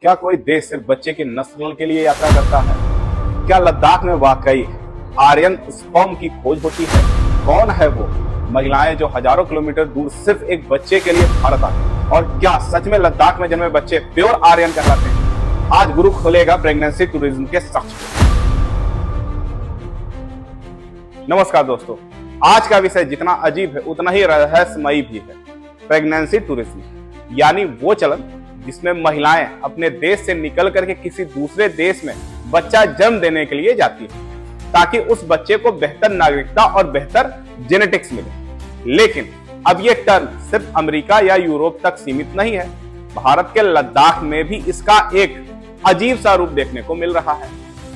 क्या कोई देश सिर्फ बच्चे की नस्ल के लिए यात्रा करता है? क्या लद्दाख में वाकई आर्यन स्पर्म की खोज होती है? कौन है वो महिलाएं जो हजारों किलोमीटर दूर सिर्फ एक बच्चे के लिए भारत आती? और क्या सच में लद्दाख में जन्मे बच्चे प्योर आर्यन कहलाते हैं? आज गुरु खोलेगा प्रेगनेंसी टूरिज्म के साक्ष्य। नमस्कार दोस्तों, आज का विषय जितना अजीब है उतना ही रहस्यमयी भी है। प्रेगनेंसी टूरिज्म यानी वो चलन जिसमें महिलाएं अपने देश से निकल करके किसी दूसरे देश में बच्चा जन्म देने के लिए जाती है ताकि उस बच्चे को बेहतर नागरिकता और बेहतर जेनेटिक्स मिले। लेकिन अब ये टर्म सिर्फ अमेरिका या यूरोप तक सीमित नहीं है। भारत के लद्दाख में भी इसका एक अजीब सा रूप देखने को मिल रहा है।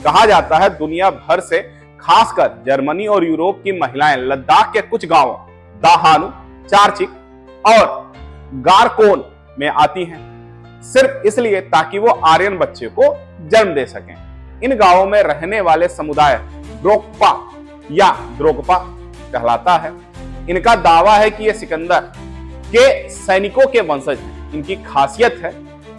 कहा जाता है दुनिया भर से, खासकर जर्मनी और यूरोप की महिलाएं लद्दाख के कुछ गांवों दाहानु, चारचिक और गारकोन में आती हैं सिर्फ इसलिए ताकि वो आर्यन बच्चे को जन्म दे सकें। इन गांवों में रहने वाले समुदाय ड्रोकपा या द्रोकपा कहलाता है। इनका दावा है कि ये सिकंदर के सैनिकों के वंशज हैं। इनकी खासियत है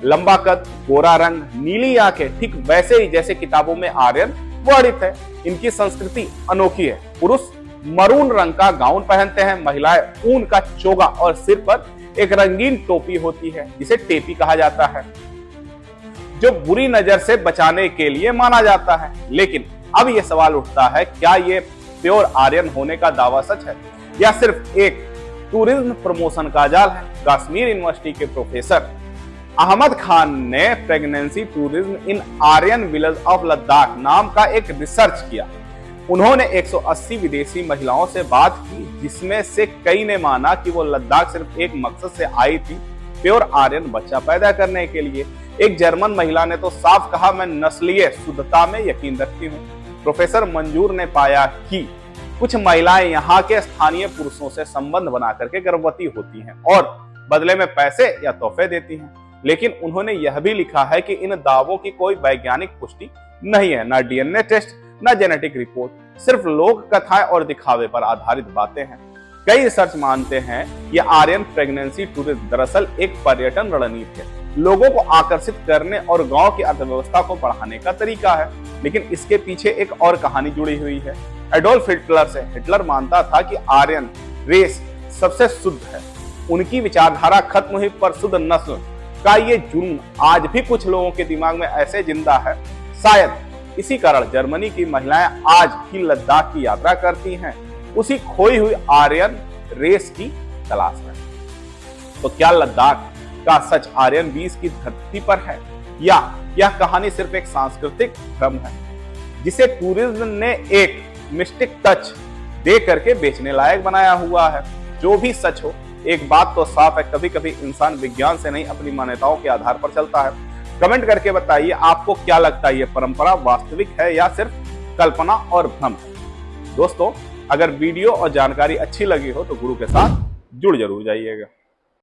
लंबा कद, गोरा रंग, नीली आंखें, ठीक वैसे ही जैसे किताबों में आर्यन वर्णित है। इनकी संस्कृति अनोखी है। पुरुष मरून रंग का गाउन पहनते हैं, महिलाएं ऊन का चोगा और सिर पर एक रंगीन टोपी होती है जिसे टेपी कहा जाता है, जो बुरी नजर से बचाने के लिए माना जाता है। लेकिन अब यह सवाल उठता है, क्या ये प्योर आर्यन होने का दावा सच है या सिर्फ एक टूरिज्म प्रमोशन का जाल है? कश्मीर यूनिवर्सिटी के प्रोफेसर अहमद खान ने pregnancy tourism in Aryan village of Ladakh नाम का एक रिसर्च किया। उन्होंने 180 विदेशी महिलाओं से बात की, जिसमें से कई ने माना कि वो लद्दाख सिर्फ एक मकसद से आई थी, प्योर आर्यन बच्चा पैदा करने के लिए। एक जर्मन महिला ने तो साफ कहा, मैं नस्लीय शुद्धता में यकीन रखती हूँ। प्रोफेसर मंजूर ने पाया कि कुछ महिलाएं यहाँ के स्थानीय पुरुषों से संबंध बना करके गर्भवती होती हैं और बदले में पैसे या तोहफे देती हैं। लेकिन उन्होंने यह भी लिखा है कि इन दावों की कोई वैज्ञानिक पुष्टि नहीं है, ना डीएनए टेस्ट, ना जेनेटिक रिपोर्ट, सिर्फ लोक कथाएं और दिखावे पर आधारित बातें हैं। कई रिसर्च मानते हैं ये आर्यन प्रेगनेंसी टूरिज्म दरअसल एक पर्यटन रणनीति है, लोगों को आकर्षित करने और गांव की अर्थव्यवस्था को बढ़ाने का तरीका है। लेकिन इसके पीछे एक और कहानी जुड़ी हुई है। एडोल्फ हिटलर से। हिटलर मानता था कि आर्यन रेस सबसे शुद्ध है। उनकी विचारधारा खत्म हुई, पर शुद्ध नस्ल का ये जुनून आज भी कुछ लोगों के दिमाग में ऐसे जिंदा है। शायद इसी कारण जर्मनी की महिलाएं आज भी लद्दाख की यात्रा करती हैं, उसी खोई हुई आर्यन रेस की तलाश में। तो क्या लद्दाख का सच आर्यन बीज की धरती पर है या यह कहानी सिर्फ एक सांस्कृतिक भ्रम है जिसे टूरिज्म ने एक मिस्टिक टच दे करके बेचने लायक बनाया हुआ है? जो भी सच हो, एक बात तो साफ है, कभी कभी इंसान विज्ञान से नहीं अपनी मान्यताओं के आधार पर चलता है। कमेंट करके बताइए आपको क्या लगता है, ये परंपरा वास्तविक है या सिर्फ कल्पना और भ्रम है? दोस्तों, अगर वीडियो और जानकारी अच्छी लगी हो तो गुरु के साथ जुड़ जरूर जाइएगा।